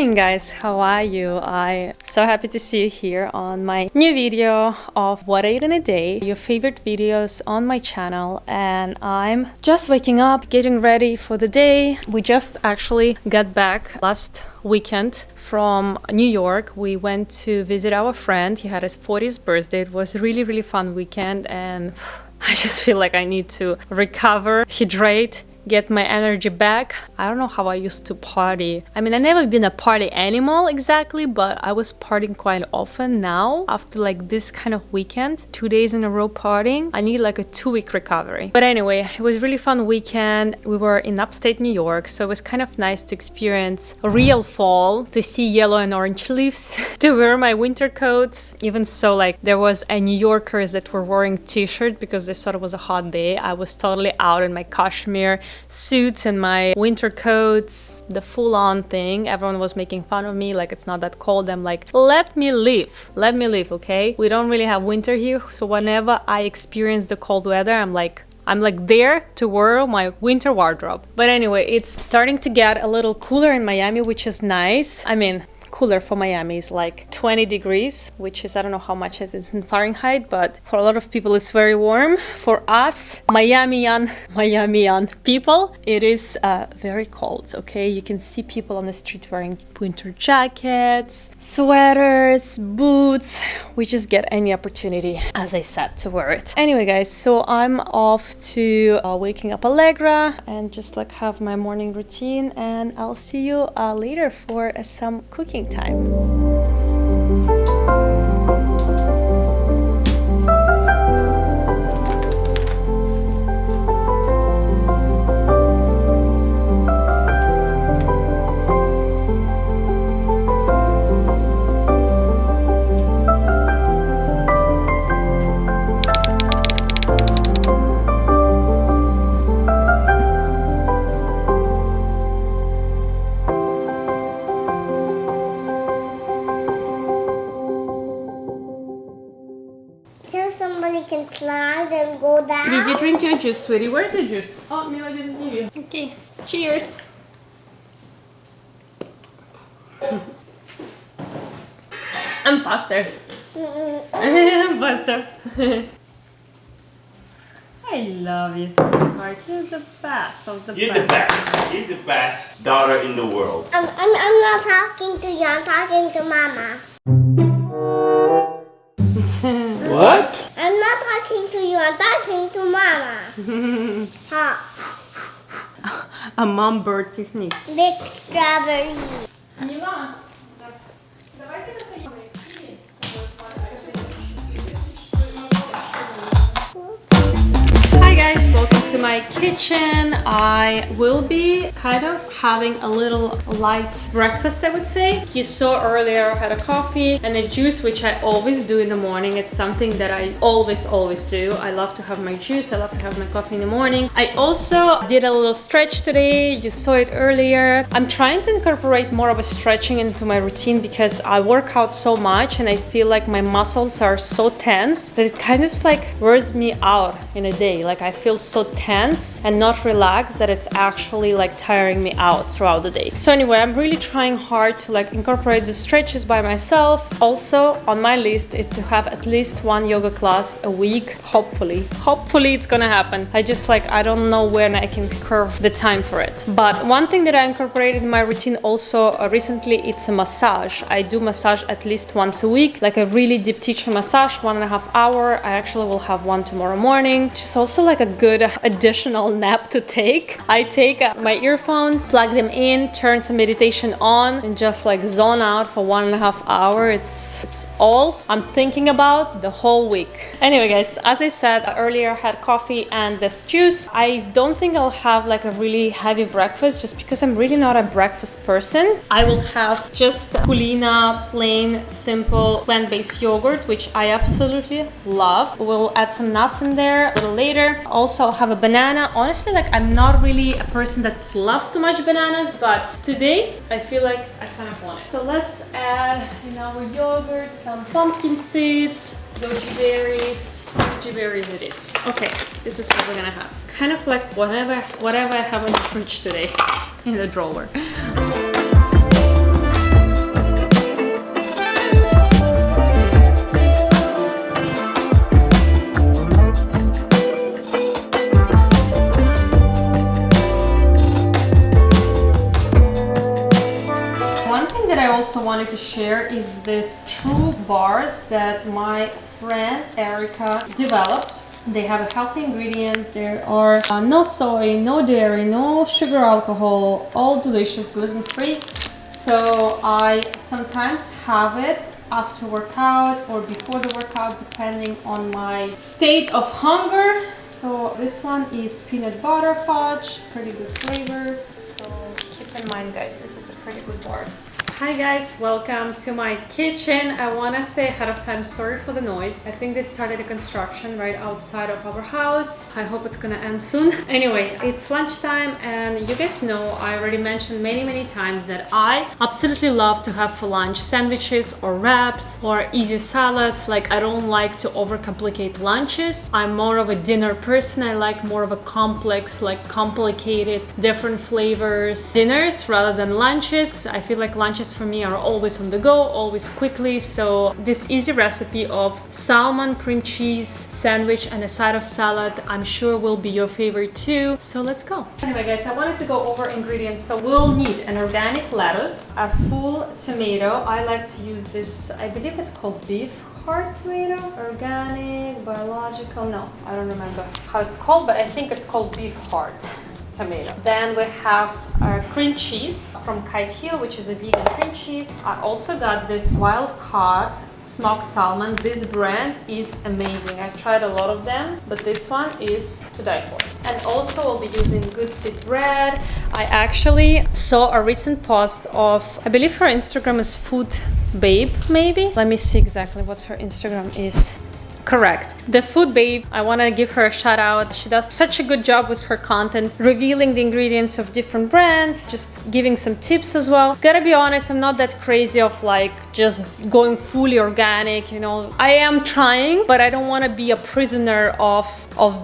morning guys, how are you? I'm so happy to see you here on my new video of what I ate in a day, your favorite videos on my channel. And I'm just waking up, getting ready for the day. We just actually got back last weekend from New York. We went to visit our friend. He had his 40th birthday. It was a really fun weekend, and I just feel like I need to recover, hydrate, get my energy back. I don't know how I used to party. I mean, I've never been a party animal exactly, but I was partying quite often. Now, after like this kind of weekend, 2 days in a row partying, I need like a 2-week recovery. But anyway, it was a really fun weekend. We were in upstate New York, so it was kind of nice to experience a real fall, to see yellow and orange leaves, to wear my winter coats. Even so, like there was a New Yorkers that were wearing t-shirt because they thought it was a hot day. I was totally out in my cashmere suits and my winter coats, the full-on thing. Everyone was making fun of me, like it's not that cold. I'm like, let me live, okay? We don't really have winter here, so whenever I experience the cold weather, I'm like there to wear my winter wardrobe. But anyway, it's starting to get a little cooler in Miami, which is nice. I mean, cooler for Miami is like 20 degrees, which is, I don't know how much it is in Fahrenheit, but for a lot of people it's very warm. For us Miamian people, it is very cold. Okay, you can see people on the street wearing winter jackets, sweaters, boots. We just get any opportunity, as I said, to wear it. Anyway guys, so I'm off to waking up Allegra and just like have my morning routine, and I'll see you later for some cooking time. So somebody can slide and go down. Did you drink your juice, sweetie? Where's your juice? Oh, Mila didn't give you. Okay, cheers. I'm faster. I'm faster. I love you, sweetheart. You're the best of the best. You're the best. You're the best daughter in the world. I'm not talking to you. I'm talking to Mama. What? I'm not talking to you. I'm talking to Mama. Huh. A mom bird technique. Big strawberry. Mila, Hi guys, welcome to my kitchen. I will be kind of having a little light breakfast, I would say. You saw earlier I had a coffee and a juice, which I always do in the morning. It's something that I always do. I love to have my juice. I love to have my coffee in the morning. I also did a little stretch today. You saw it earlier. I'm trying to incorporate more of a stretching into my routine because I work out so much and I feel like my muscles are so tense that it kind of like wears me out in a day. Like I feel so tense and not relaxed that it's actually like tiring me out throughout the day. So anyway, I'm really trying hard to like incorporate the stretches by myself. Also on my list is to have at least one yoga class a week. Hopefully it's gonna happen. I don't know when I can curve the time for it. But one thing that I incorporated in my routine also recently, it's a massage. I do massage at least once a week, like a really deep tissue massage, 1.5 hours. I actually will have one tomorrow morning, which is also like a good additional nap to take. I take my earphones, plug them in, turn some meditation on, and just like zone out for 1.5 hours. It's all I'm thinking about the whole week. Anyway guys, as I said earlier, I had coffee and this juice. I don't think I'll have like a really heavy breakfast just because I'm really not a breakfast person. I will have just Purina plain simple plant-based yogurt, which I absolutely love. We'll add some nuts in there a little later. Also, I'll have a banana. Honestly, like I'm not really a person that loves too much bananas, but today I feel like I kind of want it. So let's add in our yogurt some pumpkin seeds, goji berries it is. Okay, this is what we're gonna have. Kind of like whatever I have in the fridge today in the drawer. wanted to share is this true bars that my friend Erica developed. They have healthy ingredients. There are no soy, no dairy, no sugar, alcohol, all delicious, gluten-free. So I sometimes have it after workout or before the workout, depending on my state of hunger. So this one is peanut butter fudge, pretty good flavor. So keep in mind, guys, this is a pretty good bars. Hi guys, welcome to my kitchen. I want to say ahead of time, sorry for the noise. I think they started a construction right outside of our house. I hope it's gonna end soon. Anyway, it's lunchtime and you guys know I already mentioned many times that I absolutely love to have for lunch sandwiches or wraps or easy salads. Like, I don't like to overcomplicate lunches. I'm more of a dinner person. I like more of a complex, like complicated, different flavors dinners rather than lunches. I feel like lunches for me are always on the go, always quickly. So this easy recipe of salmon cream cheese sandwich and a side of salad, I'm sure will be your favorite too. So let's go. Anyway guys, I wanted to go over ingredients. So we'll need an organic lettuce, a full tomato. I like to use this, I believe it's called beef heart tomato, organic, biological, no, I don't remember how it's called, but I think it's called beef heart tomato. Then we have cream cheese from Kite Hill, which is a vegan cream cheese. I also got this wild caught smoked salmon. This brand is amazing. I've tried a lot of them, but this one is to die for. And also we'll be using good seed bread. I actually saw a recent post of, I believe her Instagram is Food Babe, maybe. Let me see exactly what her Instagram is. Correct. The Food Babe, I want to give her a shout out. She does such a good job with her content, revealing the ingredients of different brands, just giving some tips as well. Gotta be honest, I'm not that crazy of like just going fully organic, you know. I am trying, but I don't want to be a prisoner of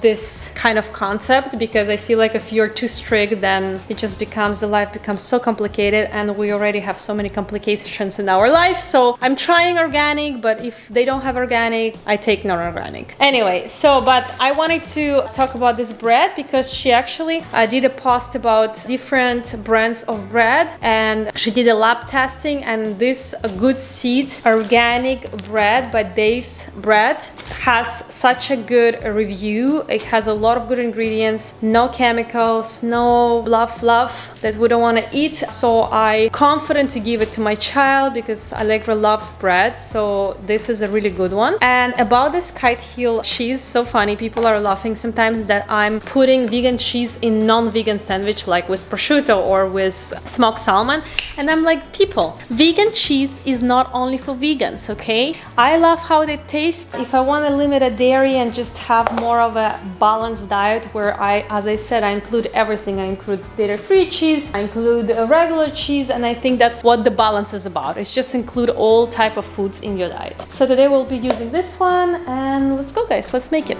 this kind of concept, because I feel like if you're too strict, then it just becomes, the life becomes so complicated, and we already have so many complications in our life. So I'm trying organic, but if they don't have organic, I take non-organic. Anyway, but I wanted to talk about this bread because she actually did a post about different brands of bread, and she did a lab testing, and this good seed organic bread by Dave's Bread has such a good review. It has a lot of good ingredients, no chemicals, no fluff that we don't want to eat. So I'm confident to give it to my child because Allegra loves bread. So this is a really good one. And about this Kite Hill cheese, so funny, people are laughing sometimes that I'm putting vegan cheese in non-vegan sandwich, like with prosciutto or with smoked salmon, and I'm like, people, vegan cheese is not only for vegans, okay? I love how they taste. If I want to limit a dairy and just have more of a balanced diet where as I said, I include everything. I include dairy-free cheese, I include a regular cheese, and I think that's what the balance is about. It's just include all type of foods in your diet. So today we'll be using this one, and let's go guys, let's make it.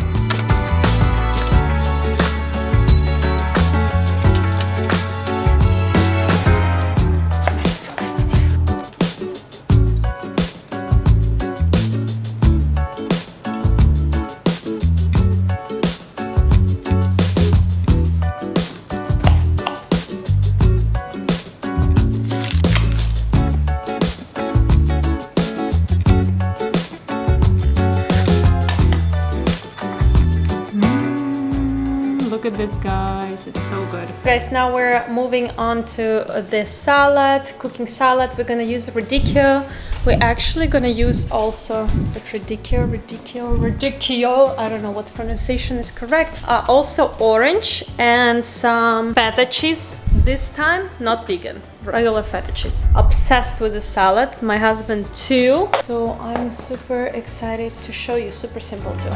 Look at this, guys, it's so good. Guys, now we're moving on to the salad, cooking salad. We're gonna use radicchio. We're actually gonna use also, is it radicchio? I don't know what pronunciation is correct. Also orange and some feta cheese. This time, not vegan, regular feta cheese. Obsessed with the salad, my husband too. So I'm super excited to show you, super simple too.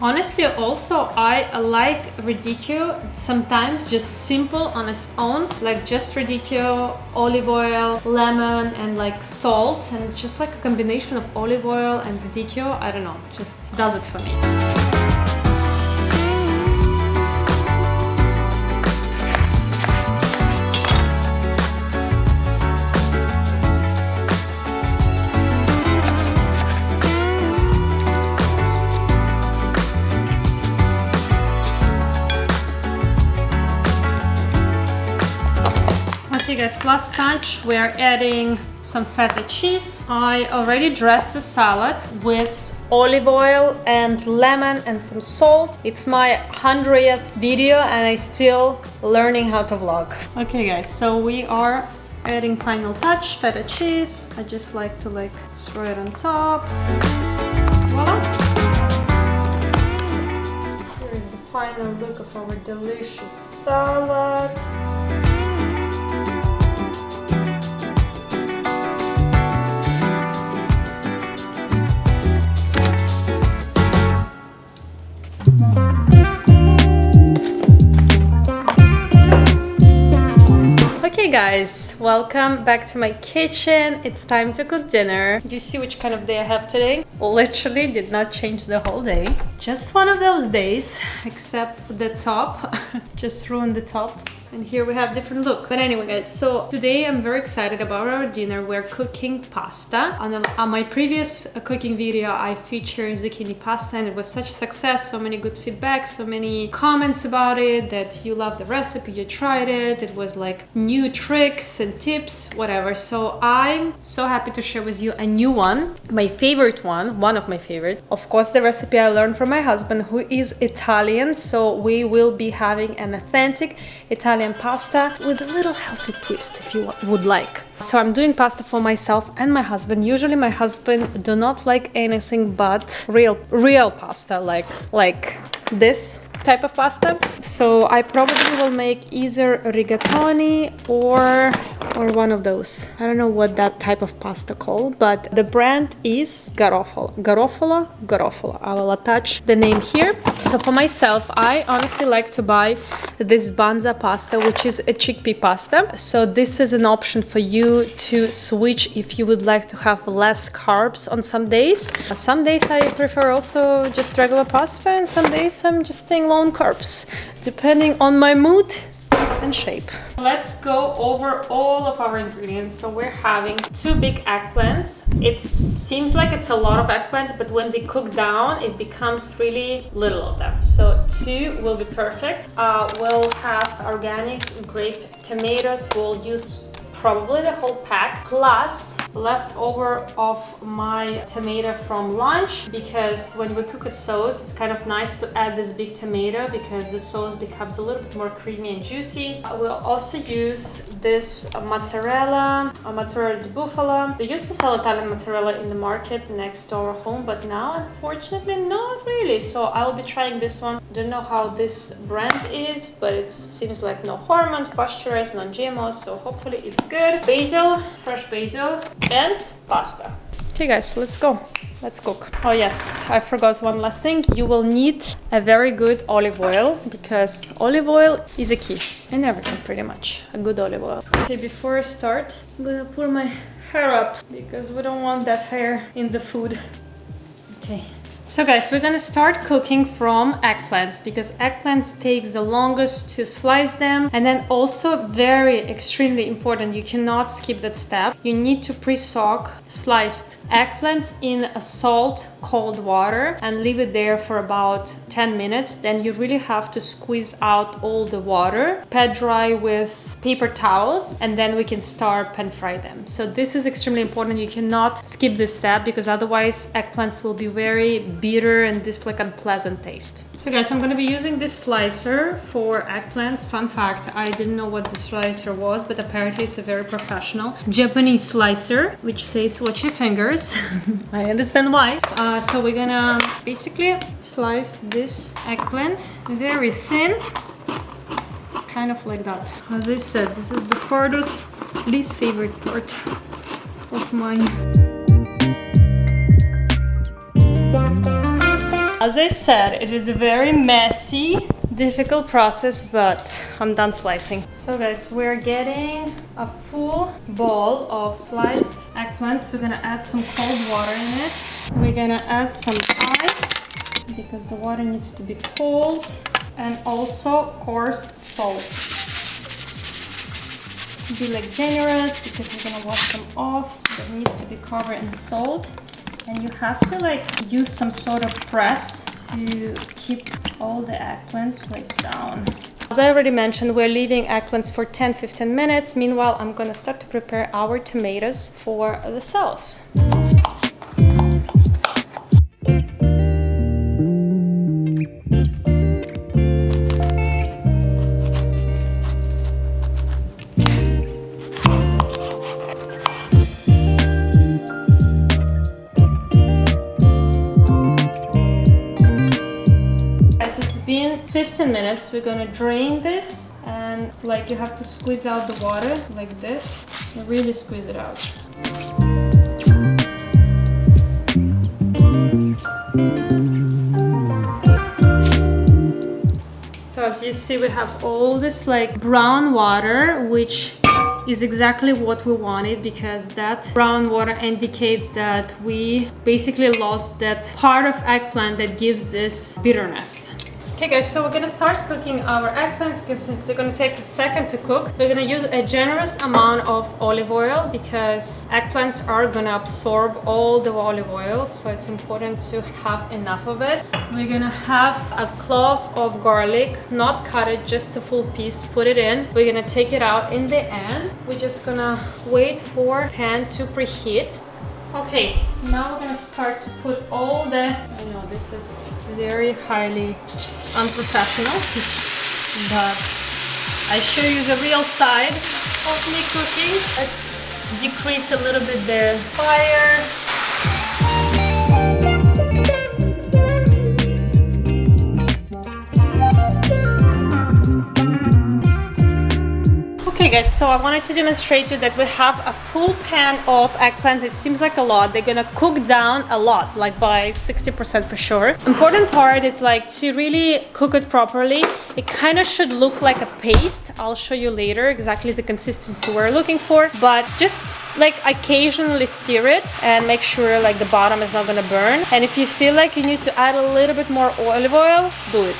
Honestly, also I like radicchio sometimes just simple on its own, like just radicchio, olive oil, lemon, and like salt, and just like a combination of olive oil and radicchio, I don't know, just does it for me. guys, last touch, we're adding some feta cheese. I already dressed the salad with olive oil and lemon and some salt. It's my 100th video and I still learning how to vlog. Okay guys, so we are adding final touch, feta cheese. I just like to throw it on top. Voila! Here is the final look of our delicious salad. Okay guys, welcome back to my kitchen. It's time to cook dinner. Do you see which kind of day I have today? Literally did not change the whole day. Just one of those days, except the top. Just ruined the top. And here we have different look. But anyway guys, so today I'm very excited about our dinner. We're cooking pasta. On my previous cooking video, I featured zucchini pasta and it was such success. So many good feedback, so many comments about it, that you love the recipe, you tried it. It was like new tricks and tips, whatever. So I'm so happy to share with you a new one. My favorite one of my favorite. Of course, the recipe I learned from my husband, who is Italian. So we will be having an authentic Italian pasta with a little healthy twist if you would like. So I'm doing pasta for myself and my husband. Usually my husband do not like anything but real pasta, like this type of pasta. So I probably will make either rigatoni or one of those. I don't know what that type of pasta called, but the brand is Garofalo. I will attach the name here. So for myself, I honestly like to buy this banza pasta, which is a chickpea pasta. So this is an option for you to switch if you would like to have less carbs on some days. Some days I prefer also just regular pasta, and some days I'm just staying low on carbs, depending on my mood and shape. Let's go over all of our ingredients. So we're having 2 big eggplants. It seems like it's a lot of eggplants, but when they cook down, it becomes really little of them. So 2 will be perfect. We'll have organic grape tomatoes. We'll use probably the whole pack, plus leftover of my tomato from lunch, because when we cook a sauce, it's kind of nice to add this big tomato because the sauce becomes a little bit more creamy and juicy. We'll also use this mozzarella di bufala. They used to sell Italian mozzarella in the market next to our home, but now unfortunately not really. So I'll be trying this one. Don't know how this brand is, but it seems like no hormones, pasteurized, non-GMOs, so hopefully it's good. Basil, fresh basil, and pasta. Okay guys, let's go. Let's cook. Oh yes, I forgot one last thing. You will need a very good olive oil, because olive oil is a key in everything pretty much. A good olive oil. Okay, before I start, I'm gonna put my hair up because we don't want that hair in the food. Okay. So guys, we're gonna start cooking from eggplants, because eggplants takes the longest to slice them, and then also very extremely important, you cannot skip that step. You need to pre-soak sliced eggplants in a salt cold water and leave it there for about 10 minutes. Then you really have to squeeze out all the water, pat dry with paper towels, and then we can start pan fry them. So this is extremely important. You cannot skip this step, because otherwise eggplants will be very bitter and this like unpleasant taste. So guys, I'm going to be using this slicer for eggplants. Fun fact, I didn't know what the slicer was, but apparently it's a very professional Japanese slicer, which says watch your fingers. I understand why. So we're gonna basically slice this eggplant very thin, kind of like that. As I said, this is the farthest least favorite part of mine. As I said, it is a very messy, difficult process, but I'm done slicing. So guys, we're getting a full bowl of sliced eggplants. We're gonna add some cold water in it. We're gonna add some ice, because the water needs to be cold, and also coarse salt. Be like generous, because we're gonna wash them off. It needs to be covered in salt. And you have to like use some sort of press to keep all the eggplants like down. As I already mentioned, we're leaving eggplants for 10-15 minutes. Meanwhile, I'm gonna start to prepare our tomatoes for the sauce. It's been 15 minutes. We're gonna drain this, and like you have to squeeze out the water like this and really squeeze it out. So as you see, we have all this like brown water, which is exactly what we wanted, because that brown water indicates that we basically lost that part of eggplant that gives this bitterness. Okay guys, so we're gonna start cooking our eggplants because they're gonna take a second to cook. We're gonna use a generous amount of olive oil because eggplants are gonna absorb all the olive oil, so it's important to have enough of it. We're gonna have a clove of garlic, not cut it, just a full piece, put it in. We're gonna take it out in the end. We're just gonna wait for pan to preheat. Okay, now we're gonna start to put all the, I know this is very highly unprofessional, but I show you the real side of me cooking. Let's decrease a little bit the fire. Okay guys, so I wanted to demonstrate to you that we have a full pan of eggplant. It seems like a lot. They're gonna cook down a lot, like by 60% for sure. Important part is like to really cook it properly. It kind of should look like a paste. I'll show you later exactly the consistency we're looking for, but just like occasionally stir it and make sure like the bottom is not gonna burn. And if you feel like you need to add a little bit more olive oil, do it.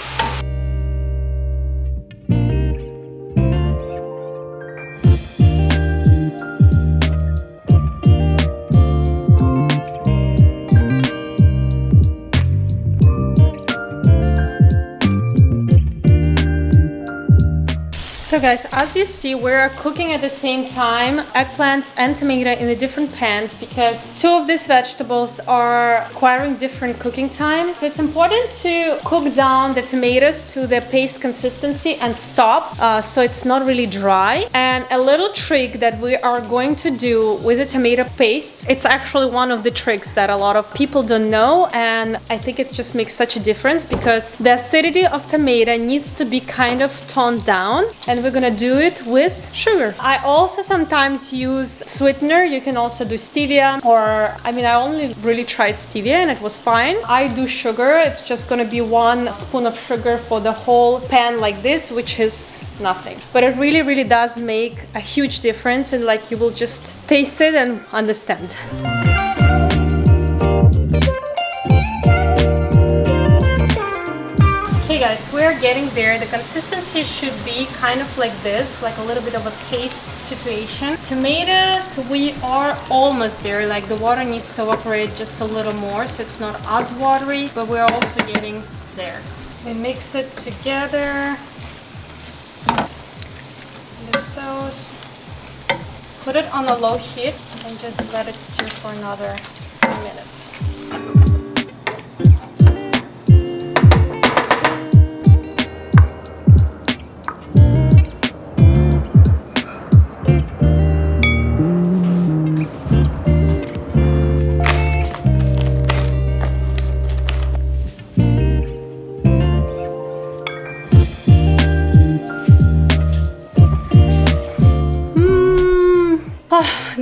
So guys, as you see, we're cooking at the same time eggplants and tomato in the different pans because two of these vegetables are requiring different cooking time. So it's important to cook down the tomatoes to the paste consistency and stop so it's not really dry. And a little trick that we are going to do with the tomato paste, it's actually one of the tricks that a lot of people don't know, and I think it just makes such a difference because the acidity of tomato needs to be kind of toned down, and we're gonna do it with sugar. I also sometimes use sweetener. You can also do stevia, or I mean I only really tried stevia and it was fine. I do sugar. It's just gonna be 1 spoon of sugar for the whole pan like this, which is nothing, but it really does make a huge difference, and like you will just taste it and understand. Guys, we're getting there. The consistency should be kind of like this, like a little bit of a paste situation. Tomatoes, we are almost there. Like the water needs to evaporate just a little more, so it's not as watery, but we're also getting there. We mix it together. The sauce. Put it on a low heat and just let it stir for another 2 minutes.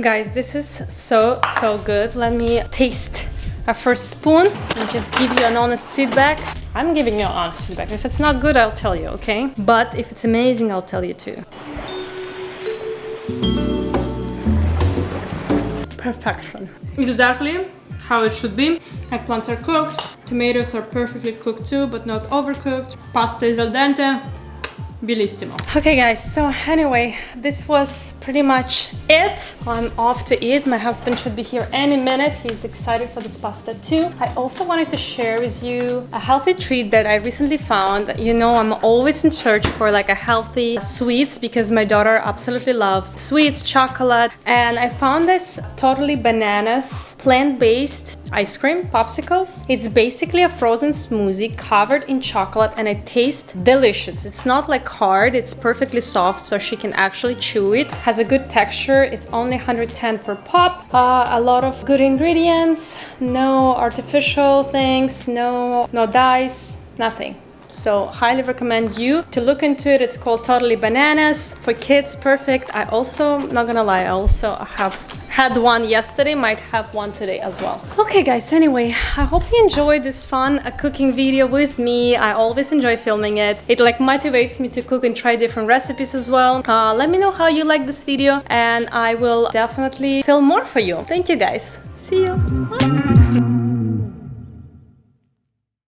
Guys, this is so good. Let me taste a first spoon and just give you an honest feedback. I'm giving you honest feedback. If it's not good, I'll tell you, okay? But if it's amazing, I'll tell you too. Perfection. Exactly how it should be. Eggplants are cooked. Tomatoes are perfectly cooked too, but not overcooked. Pasta is al dente. Bellissimo. Okay guys, so anyway, this was pretty much it. I'm off to eat. My husband should be here any minute. He's excited for this pasta too. I also wanted to share with you a healthy treat that I recently found. You know, I'm always in search for like a healthy sweets because my daughter absolutely loves sweets, chocolate, and I found this totally bananas plant-based ice cream popsicles. It's basically a frozen smoothie covered in chocolate and it tastes delicious. It's not like hard, it's perfectly soft so she can actually chew it. Has a good texture. It's only 110 per pop. A lot of good ingredients, no artificial things, no dyes, nothing. So highly recommend you to look into it. It's called Totally Bananas. For kids, perfect. I also, not gonna lie, I also have had one yesterday, might have one today as well. Okay guys, anyway, I hope you enjoyed this fun cooking video with me. I always enjoy filming it. It like motivates me to cook and try different recipes as well. Let me know how you like this video and I will definitely film more for you. Thank you guys. See you. Bye.